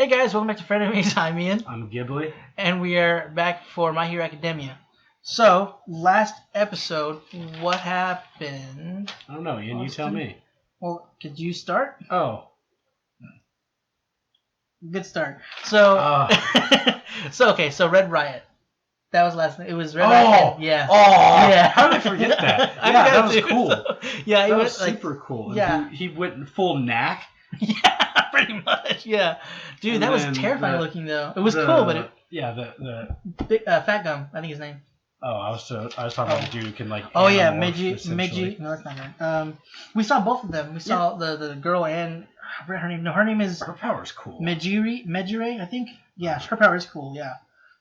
Hey guys, welcome back to Frenemies. I'm Ian. I'm Ghibli. And we are back for My Hero Academia. So, last episode, what happened? I don't know, Ian, you tell me. Well, could you start? Oh. Good start. So, so Red Riot. That was last night. It was Red Riot. Yeah. Oh, yeah. How did I forget that? Yeah, that was cool. So, yeah, that was super cool. Yeah. He went full knack. Yeah, pretty much. Yeah. Dude, And that was terrifying looking though. It was cool, but it... Yeah, the Big, Fat Gum, I think his name. Oh, I was talking about the dude who can like. Oh yeah, Midgie. No, that's not right. We saw both of them. We saw the girl and I forgot her name. No, her name is. Her power's cool. Midoriya, I think. Yeah, her power is cool. Yeah,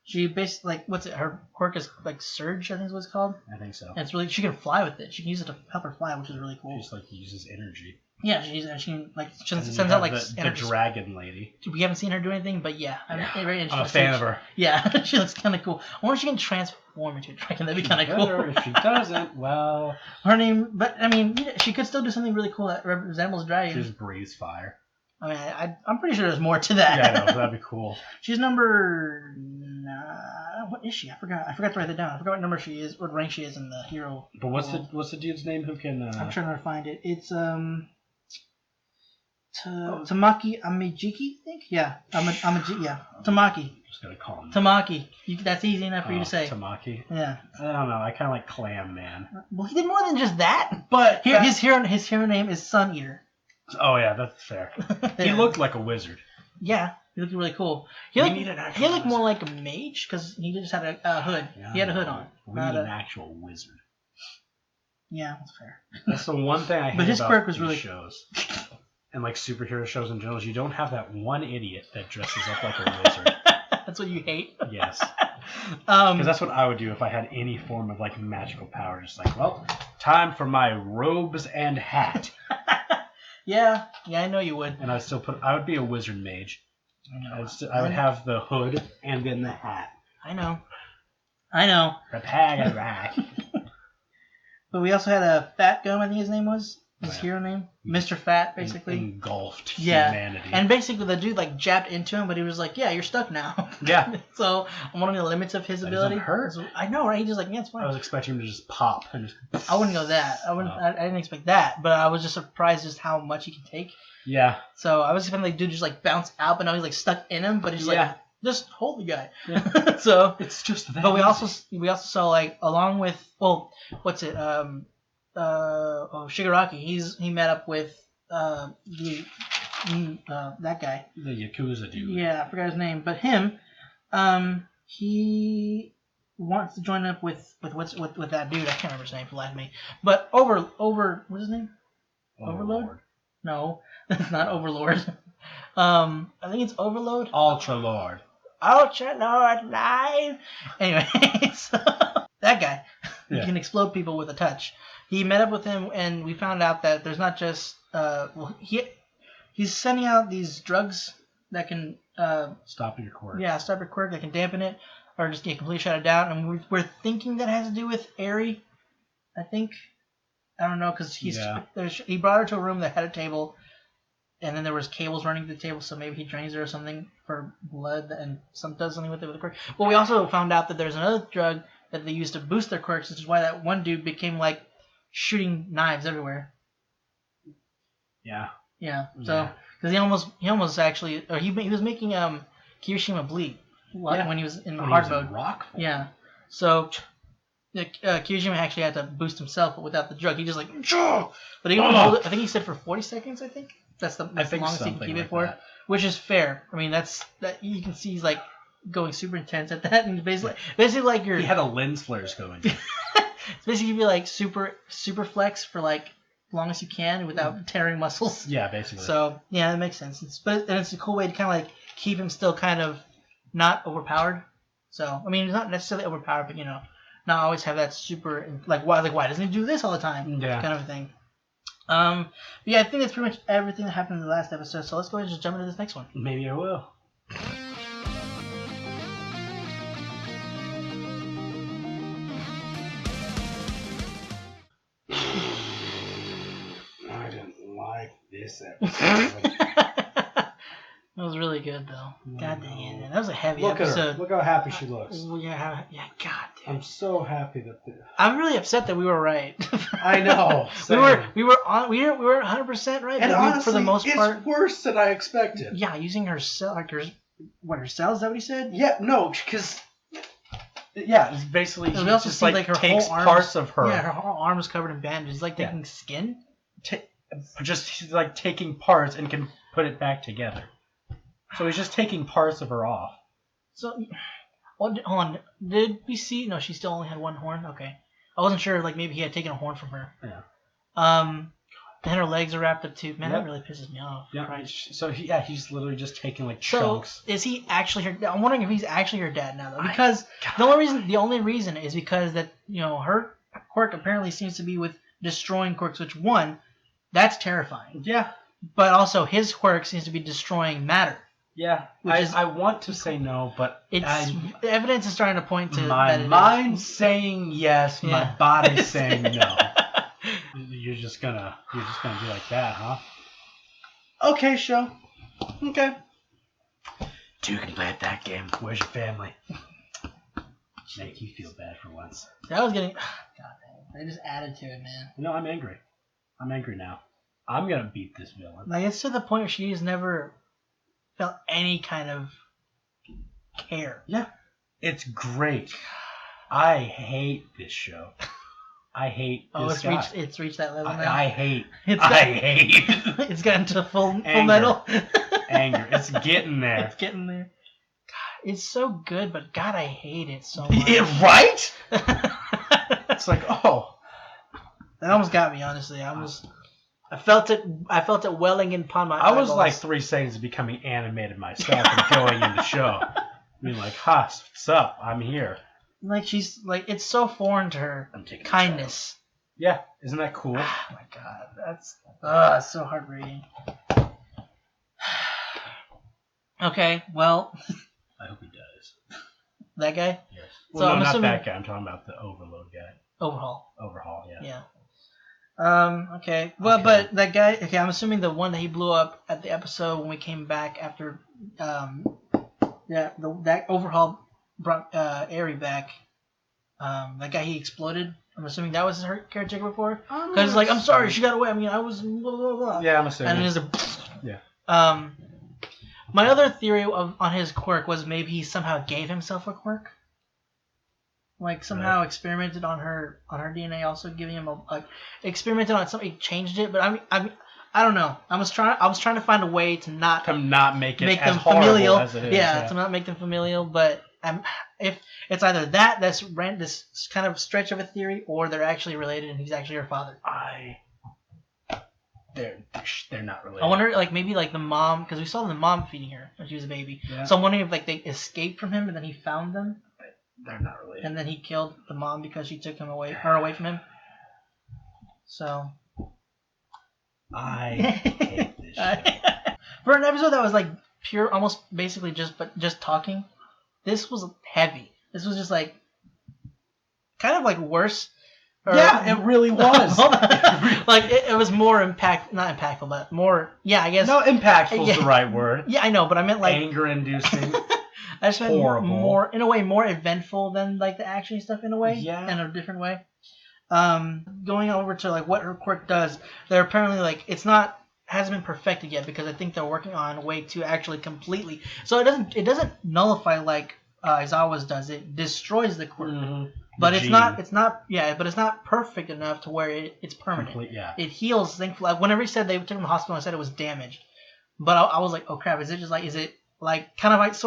she basically what's it? Her quirk is like Surge, I think is what it's called. I think so. And it's really she can fly with it. She can use it to help her fly, which is really cool. She just like uses energy. Yeah, she sends out like the dragon lady. We haven't seen her do anything, but yeah, I'm a fan of her. Yeah, she looks kind of cool. I wonder if she can transform into a dragon. That'd be kind of cool. If she doesn't, well, her name. But I mean, she could still do something really cool that resembles dragon. She just breathes fire. I mean, I'm pretty sure there's more to that. Yeah, I know, that'd be cool. She's number. What is she? I forgot to write that down. I forgot what number she is, what rank she is in the hero. But what's the dude's name who can? I'm trying to find it. It's Tamaki Amijiki, I think. Yeah, yeah, Tamaki. Just gotta call him. Tamaki. That's easy enough for you to say. Tamaki. Yeah. I don't know. I kind of like Clam Man. Well, he did more than just that. But his hero name is Sun Eater. Oh yeah, that's fair. Yeah. He looked like a wizard. Yeah, he looked really cool. He looked more like a mage because he just had a hood. Yeah, he had a hood on. We need an actual wizard. Yeah, that's fair. That's the one thing I hate but his about quirk was these really shows. And like superhero shows in general, you don't have that one idiot that dresses up like a wizard. That's what you hate? Yes. Because that's what I would do if I had any form of like magical power. Just like, well, time for my robes and hat. Yeah, I know you would. And I would be a wizard mage. I would have the hood and then the hat. I know. But we also had a Fat Gum, I think his name was. His hero name? Mr. Fat, basically. Engulfed humanity. And basically the dude like jabbed into him, but he was like, yeah, you're stuck now. Yeah. So I'm wondering the limits of his ability. Doesn't hurt. I know, right? He's just like, yeah, it's fine. I was expecting him to just pop and just... I wouldn't go that. I didn't expect that, but I was just surprised just how much he can take. Yeah. So I was expecting like dude just like bounce out, but now he's like stuck in him, but he's like, just hold the guy. Yeah. So it's just that. But we also saw like along with what's it? Shigaraki. He met up with that guy. The Yakuza dude. Yeah, I forgot his name, but him, he wants to join up with that dude. I can't remember his name for the life of me. But over what's his name? Overload? No, it's not Overlord. I think it's Overload. Ultra Lord live. Anyway, so that guy who can explode people with a touch. He met up with him, and we found out that there's not just he's sending out these drugs that can stop your quirk. Yeah, stop your quirk. That can dampen it or just completely shut it down. And we're thinking that has to do with Eri. I think. I don't know because he brought her to a room that had a table, and then there was cables running to the table, so maybe he drains her or something for blood and does something with it with the quirk. Well, we also found out that there's another drug that they use to boost their quirks, which is why that one dude became like shooting knives everywhere. Yeah. Yeah. So because he almost actually he was making Kirishima bleed when he was in hard mode. Rock. Yeah. So. Kirishima actually had to boost himself, but without the drug, he just like. But he only hold it. I think he said for 40 seconds. I think that's the longest he can keep it for, which is fair. I mean, that you can see he's like going super intense at that, and basically like he had a lens flares going. It's basically be like super flex for like long as you can without tearing muscles. Yeah, basically. So yeah, that makes sense. It's a cool way to kind of like keep him still kind of not overpowered. So I mean, he's not necessarily overpowered, but not always have that super why doesn't he do this all the time? Yeah. Kind of a thing. But yeah, I think that's pretty much everything that happened in the last episode. So let's go ahead and just jump into this next one. Maybe I will. I didn't like this episode. It was really good though. God dang it, man. That was a heavy Look episode. At her. Look how happy she looks. Yeah, God, dude. I'm so happy that. I'm really upset that we were right. I know. we were 100% right. And honestly, for the most part, it's worse than I expected. Yeah, using her cell, her cell. Is that what he said? Yeah, no, because. Yeah, it's basically we also just see, like her takes whole parts of her. Yeah, her whole arm is covered in bandages, like taking skin. Just like taking parts and can put it back together. So he's just taking parts of her off. So, hold on. Did we see? No, she still only had one horn. Okay, I wasn't sure. Like maybe he had taken a horn from her. Yeah. Then her legs are wrapped up too. Man, that really pisses me off. Yeah. Right. So he's literally just taking like chunks. So is he actually her? I'm wondering if he's actually her dad now, though, because the only reason is because that her quirk apparently seems to be with destroying quirks, which that's terrifying. Yeah. But also his quirk seems to be destroying matter. Yeah. I want to say no, but the evidence is starting to point to my that mind saying yes, my body's saying no. You're just gonna be like that, huh? Okay, show. Okay. Two can play at that game. Where's your family? Make you feel bad for once. That was getting. God dang, they just added to it, man. No, I'm angry. I'm angry now. I'm gonna beat this villain. Like it's to the point where she's never felt any kind of care. Yeah. It's great. I hate this show. I hate this guy. It's reached that level now. I hate. It's gotten to full metal. Anger. It's getting there. It's getting there. God, it's so good, but God, I hate it so much. Right? It's like, oh. That almost got me, honestly. I felt it welling upon my I was eyeballs. like 3 seconds of becoming animated myself and going in the show. I mean, like, what's up? I'm here. Like she's like it's so foreign to her. I'm taking kindness. Yeah, isn't that cool? Oh my God, that's so heartbreaking. Okay, well. I hope he does. That guy? Yes. Well, so I'm not assuming that guy. I'm talking about the Overload guy. Overhaul, yeah. Yeah. Okay. Well, okay. But that guy. Okay, I'm assuming the one that he blew up at the episode when we came back after. That Overhaul brought Aerie back. That guy he exploded. I'm assuming that was her caretaker before. Because it's like, I'm sorry, she got away. I mean, I was blah blah blah. Yeah, I'm assuming. And there's a. My other theory on his quirk was maybe he somehow gave himself a quirk. Like somehow experimented on her DNA, also giving him experimented on something, changed it. But I mean, I don't know. I was trying to find a way to not make it as them familial as it is. Yeah, to not make them familial. But if it's either this kind of stretch of a theory, or they're actually related and he's actually her father. They're not related. I wonder, like maybe like the mom, because we saw the mom feeding her when she was a baby. Yeah. So I'm wondering if like they escaped from him and then he found them. They're not related. And then he killed the mom because she took her away from him. So. I hate this shit. For an episode that was like pure, almost basically just talking, this was heavy. This was just like kind of like worse. Yeah, it really was. Like it was more not impactful, but more. Yeah, I guess. No, impactful is the right word. Yeah, I know, but I meant like anger-inducing. I just meant more in a way more eventful than like the action stuff in a way. Yeah. In a different way. Going over to like what her quirk does, they're apparently like hasn't been perfected yet because I think they're working on a way to actually completely. So it doesn't nullify like Aizawa's does. It destroys the quirk. Mm-hmm. But it's not perfect enough to where it's permanent. It heals. Thankfully, whenever he said they took him to the hospital, I said it was damaged. But I was like, oh crap! Is it like kind of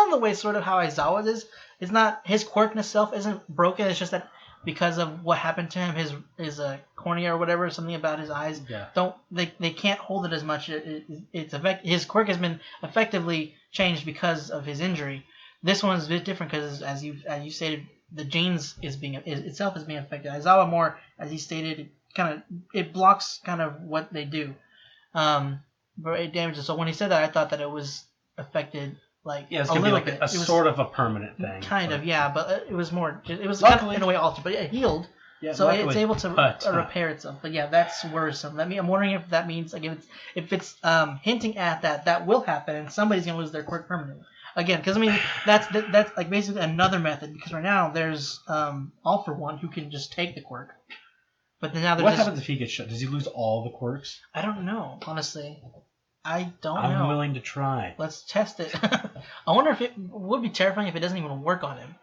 the way how Aizawa's is? It's not his quirk in itself isn't broken. It's just that because of what happened to him, his cornea or whatever, something about his eyes they can't hold it as much. His quirk has been effectively changed because of his injury. This one's a bit different because as you stated, the genes itself is being affected. Aizawa more, as he stated, it blocks kind of what they do, but it damages. So when he said that, I thought that it was affected it's gonna be like a sort of a permanent thing. Kind of, yeah, but it was more. It was kind of in a way altered, but it healed. Yeah, so luckily, it's able to repair itself. But yeah, that's worrisome. I'm wondering if that means like if it's hinting at that will happen and somebody's gonna lose their quirk permanently. Again, because I mean that's like basically another method because right now there's All for One who can just take the quirk, but then now there's what happens if he gets shot? Does he lose all the quirks? I don't know, honestly. I don't know. I'm willing to try. Let's test it. I wonder if it would be terrifying if it doesn't even work on him.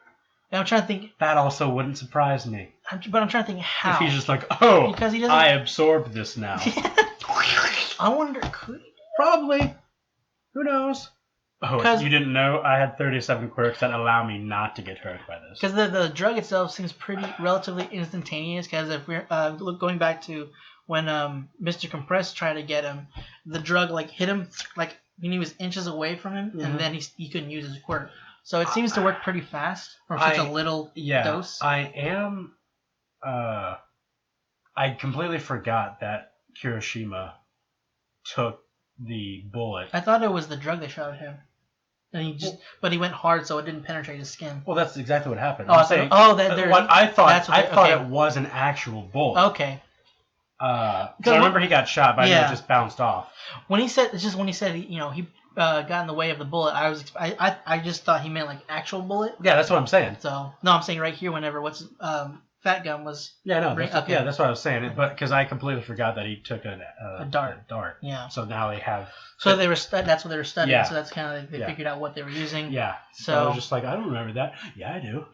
And I'm trying to think. That also wouldn't surprise me. But I'm trying to think how. If he's just like, oh, because he doesn't... I absorbed this now. I wonder, could he? Probably. Who knows? Oh, you didn't know? I had 37 quirks that allow me not to get hurt by this. Because the drug itself seems pretty relatively instantaneous. Because if we're going back to when Mr. Compress tried to get him, the drug like hit him like when he was inches away from him, and then he couldn't use his quirk. So it seems to work pretty fast for such a little dose. I am. I completely forgot that Kirishima took the bullet. I thought it was the drug that shot at him. And but he went hard, so it didn't penetrate his skin. Well, that's exactly what happened. Oh, I thought it was an actual bullet. Okay. I remember he got shot, but I think it just bounced off. When he said he got in the way of the bullet, I just thought he meant like actual bullet. Yeah, that's what I'm saying. So no, I'm saying right here whenever Fat Gun was. Yeah, no, that's what I was saying. But because I completely forgot that he took a dart. Yeah. So now they have. So they were. That's what they were studying. Yeah. So that's kind of they figured out what they were using. Yeah. So I was just like, I don't remember that. Yeah, I do.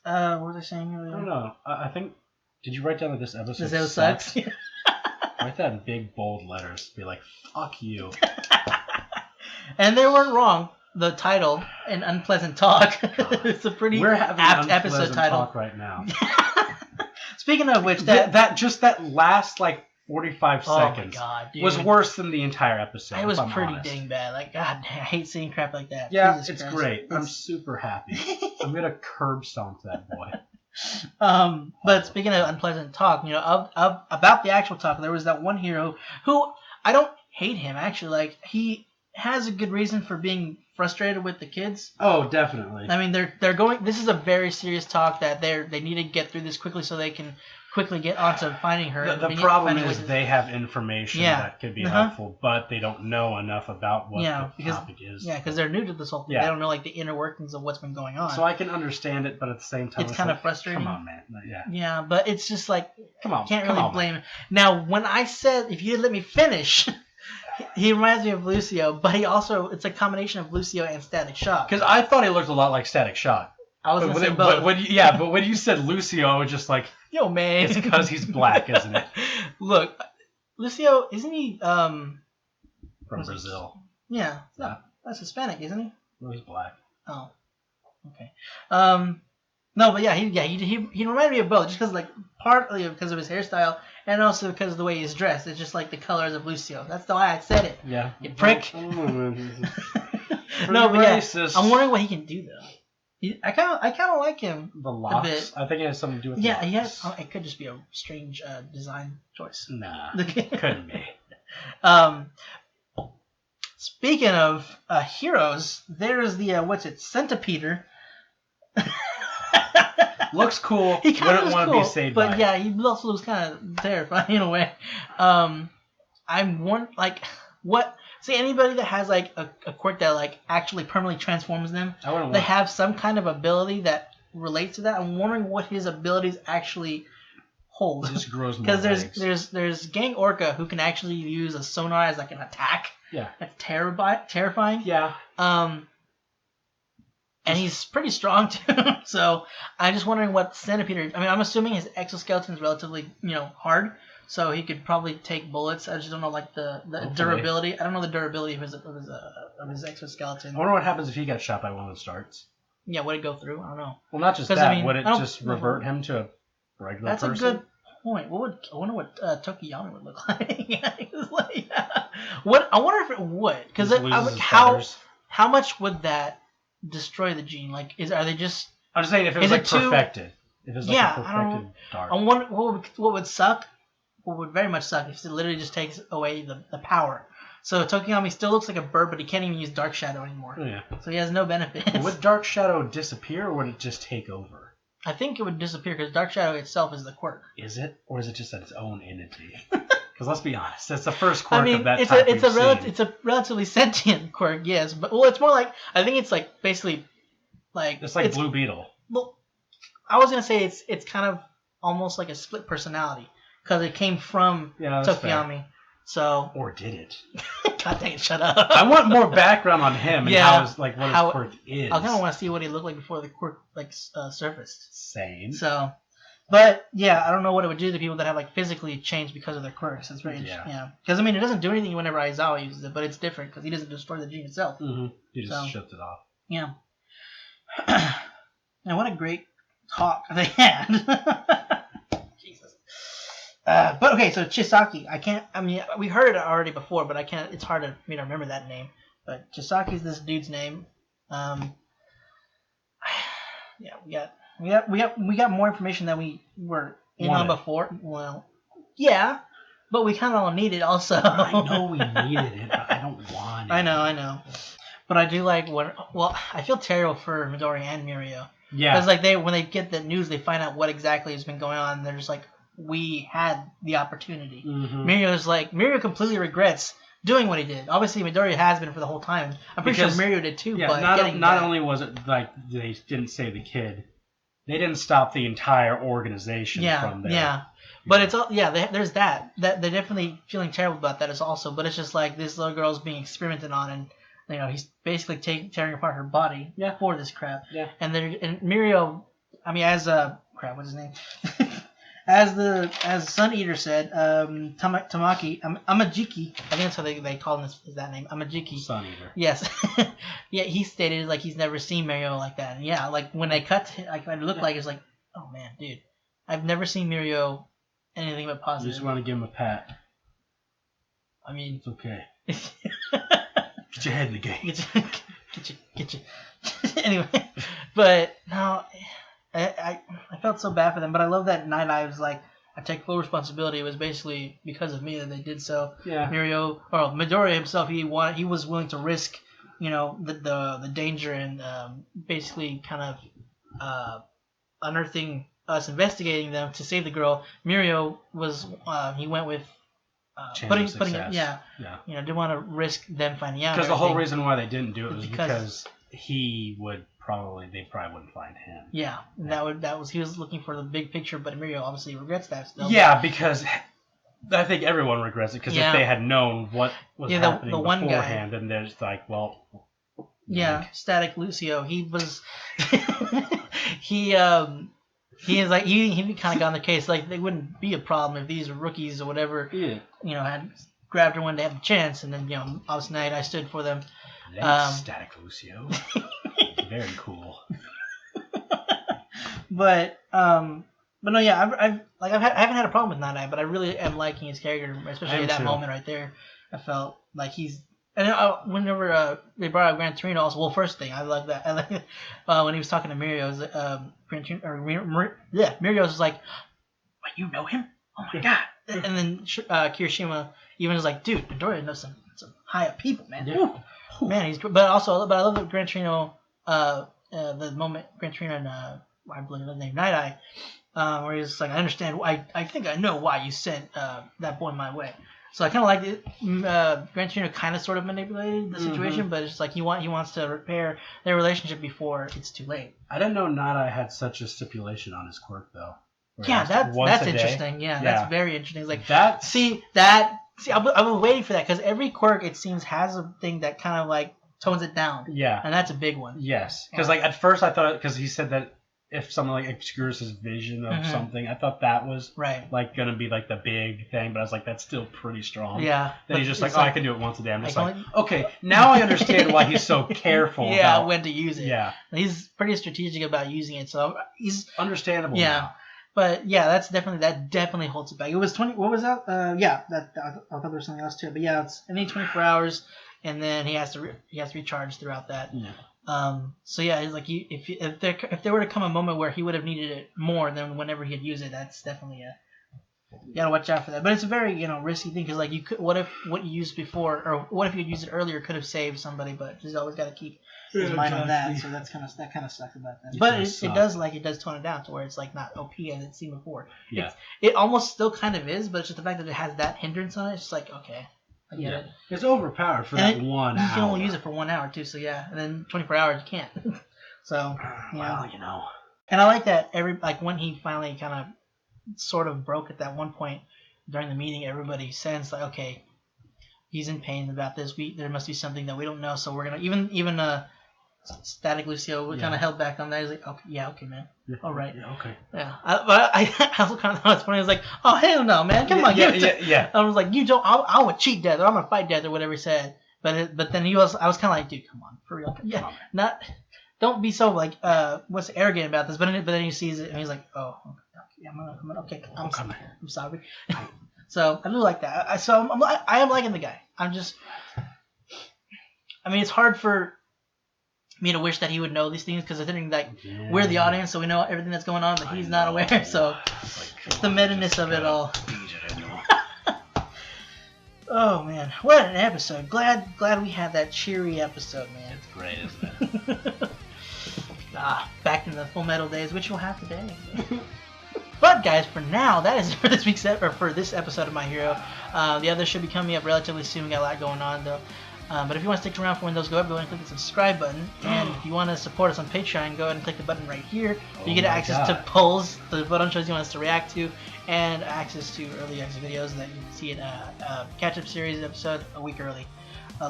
What was I saying earlier? I don't know. I think. Did you write down that this episode sucks? Write that in big bold letters. Be like, fuck you. And they weren't wrong. The title, An Unpleasant Talk. It's a pretty apt episode title. Talk right now. Speaking of which, that last like 45 seconds God, was worse than the entire episode. It was pretty dang bad. Like, God, I hate seeing crap like that. Yeah, it's great. I'm super happy. I'm gonna curb stomp that boy. But speaking of unpleasant talk, about the actual talk, there was that one hero who I don't hate him actually. Like he has a good reason for being frustrated with the kids. Oh, definitely. I mean, they're going. This is a very serious talk that they need to get through this quickly so they can quickly get onto finding her. The problem is they have information that could be helpful, but they don't know enough about what the topic is. Yeah, because they're new to this whole thing. They don't know like the inner workings of what's been going on. So I can understand it, but at the same time, it's kind of frustrating. Come on, man. Yeah, but it's just like come on, can't really blame him. Now, when I said if you had let me finish. He reminds me of Lucio, but it's a combination of Lucio and Static Shock. Because I thought he looked a lot like Static Shock. I was going to say both. But when you said Lucio, I was just like, yo, man. It's because he's black, isn't it? Look, Lucio, isn't he from Brazil? Yeah. That's Hispanic, isn't he? No, he's black. Oh. Okay. No, but he reminded me of both, just because partly because of his hairstyle and also because of the way he's dressed. It's just like the colors of Lucio. That's why I said it. Yeah. You prick. No, but racist. I'm wondering what he can do though. I kind of like him. The locks. A bit. I think it has something to do with. Yeah, he has. It could just be a strange design choice. Nah, couldn't be. Speaking of heroes, there's the Centipeder. Looks cool. He kind of looks want cool, to be saved but by yeah, he also looks kind of terrifying in a way. I'm one what. See, anybody that has a quirk that actually permanently transforms them, they have some kind of ability that relates to that. I'm wondering what his abilities actually hold. It just grows more. Because there's Gang Orca who can actually use a sonar as an attack. Yeah. That's terrifying. Yeah. And he's pretty strong too. So I'm just wondering what Centipeder. I mean, I'm assuming his exoskeleton is relatively hard, so he could probably take bullets. I just don't know the durability. I don't know the durability of his exoskeleton. I wonder what happens if he got shot by one of the starts. Yeah, would it go through? I don't know. Well, not just that. Would it just revert him to a regular person? That's a good point. I wonder what Tokiyami would look like. What I wonder if it would, because how much would that destroy the gene? Are they just? I'm just saying if it was perfected. If it was a perfected dart. I wonder what would suck. What would very much suck if it literally just takes away the power. So Tokiyami still looks like a bird, but he can't even use Dark Shadow anymore. Yeah. So he has no benefits. Would Dark Shadow disappear, or would it just take over? I think it would disappear because Dark Shadow itself is the quirk. Is it, or is it just its own entity? Because let's be honest, that's the first quirk of that it's type it's a relatively sentient quirk, yes, but it's more like I think it's like basically like it's like Blue Beetle. Well, I was gonna say it's kind of almost like a split personality because it came from Tokiyami. Fair. So or did it? God dang it! Shut up. I want more background on him and how his quirk is. I kind of want to see what he looked like before the quirk surfaced. Same. So, but yeah, I don't know what it would do to people that have like physically changed because of their quirks. It's very interesting. Yeah. Because I mean, it doesn't do anything whenever Aizawa uses it, but it's different because he doesn't destroy the gene itself. Mm-hmm. He just shuts it off. Yeah. And what a great talk they had. Jesus. But okay, so Chisaki, we heard it already before, but I can't. It's hard for me to remember that name. But Chisaki's this dude's name. Yeah, we got more information than we were in on before. Well, yeah, but we kind of all need it also. I know we needed it, but I don't want it. I know. But I do like I feel terrible for Midoriya and Mirio. Yeah. Because like when they get the news, they find out what exactly has been going on. And they're just like, we had the opportunity. Mm-hmm. Mirio completely regrets doing what he did. Obviously, Midoriya has been for the whole time. I'm pretty sure Mirio did too. Yeah, but not only was it like they didn't save the kid, they didn't stop the entire organization from there. Yeah. But it's all there's that they're definitely feeling terrible about that. Is also, but it's just like this little girl's being experimented on, and he's basically tearing apart her body for this crap. Yeah. And Mirio, as what's his name? As Sun Eater said, Tamaki, Amajiki, I think that's how they call him is that name, Amajiki. Sun Eater. Yes. Yeah, he stated like he's never seen Mirio like that. And yeah, like when they cut to like what it looked like, it's like, oh man, dude, I've never seen Mirio anything but positive. You just want to give him a pat. I mean, it's okay. Get your head in the game. Get you. Anyway, but no, I felt so bad for them. But I love that Nighteye was like, I take full responsibility. It was basically because of me that they did so. Yeah. Midoriya himself, he was willing to risk, the danger and basically kind of unearthing us, investigating them to save the girl. Mirio he went with. Putting it, didn't want to risk them finding out. Because the whole reason why they didn't do it was because they probably wouldn't find him. Yeah, he was looking for the big picture, but Mirio obviously regrets that still. Yeah, because I think everyone regrets it because if they had known what was happening beforehand, then they're just like, well. Yeah, Static Lucio. He was. He is like he kind of got on the case like they wouldn't be a problem if these rookies or whatever had grabbed her when they had the chance, and then obviously Nighteye stood for them. Static Lucio, very cool. But no, yeah, I haven't had a problem with Nighteye, but I really am liking his character, especially at that moment right there. I felt like he's. And whenever they brought up Gran Torino, also, first thing I love that. I like when he was talking to Mirio, Mirio was like, "What, you know him? Oh my god!" And then Kirishima even was like, "Dude, Midoriya knows some high up people, man. Yeah. Man, he's." But I love that Gran Torino, the moment Gran Torino and I believe his name Nighteye, where he's like, "I understand. I think I know why you sent that boy my way." So I kind of like it. Gran Torino kind of sort of manipulated the situation, but it's just like he wants to repair their relationship before it's too late. I didn't know Nighteye had such a stipulation on his quirk though. Yeah, that's interesting. Yeah, that's very interesting. It's like I've been waiting for that because every quirk it seems has a thing that kind of like tones it down. Yeah, and that's a big one. Yes, because like at first I thought because he said that. If someone like obscures his vision of something, I thought that was like gonna be like the big thing, but I was like, that's still pretty strong. Yeah. Then he's just like, I can do it once a day. I'm just like, okay, now I understand why he's so careful. About when to use it. Yeah. He's pretty strategic about using it, so he's understandable. Yeah. Now. But yeah, that definitely holds it back. It was 20. What was that? I thought there was something else too. But yeah, it's only 24 hours, and then he has to recharge throughout that. Yeah. So yeah, it's like if there were to come a moment where he would have needed it more than whenever he had used it, that's definitely You gotta watch out for that. But it's a very risky thing because like you could, what you used before, or what if you used it earlier could have saved somebody, but just always gotta keep his mind on that. So that kind of sucks about that. But it does tone it down to where it's like not OP as it seemed before. Yeah. It almost still kind of is, but it's just the fact that it has that hindrance on it. It's just like okay. I get it. It's overpowered for that 1 hour. You can only use it for 1 hour too, so yeah. And then 24 hours you can't. So well, And I like that when he finally kind of sort of broke at that one point during the meeting, everybody sensed like okay, he's in pain about this. There must be something that we don't know, so we're gonna even Static Lucio kind of held back on that. He's like, okay, man, all right, okay, yeah. But I also kind of thought it's funny. I was like, oh hell no, man, come on, yeah. I was like, you don't, I would cheat death or I'm gonna fight death or whatever he said. But then I was kind of like, dude, come on, for real, don't be so like what's arrogant about this. But then he sees it and he's like, oh, okay, I'm sorry. So I do like that. I am liking the guy. It's hard for me to wish that he would know these things because I think like we're the audience, so we know everything that's going on, but he's not aware. So it's the meta-ness of it all. Oh man, what an episode! Glad we had that cheery episode, man. It's great, isn't it? Back in the Full Metal days, which you'll have today. But guys, for now, that is it for this week's for this episode of My Hero. The others should be coming up relatively soon. We got a lot going on though. But if you want to stick around for when those go up, go ahead and click the subscribe button. And if you want to support us on Patreon, go ahead and click the button right here. You get access to polls, the button shows you want us to react to, and access to early access videos that you can see in a catch-up series episode a week early.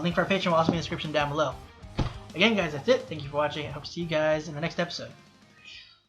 Link for our Patreon will also be in the description down below. Again, guys, that's it. Thank you for watching. I hope to see you guys in the next episode.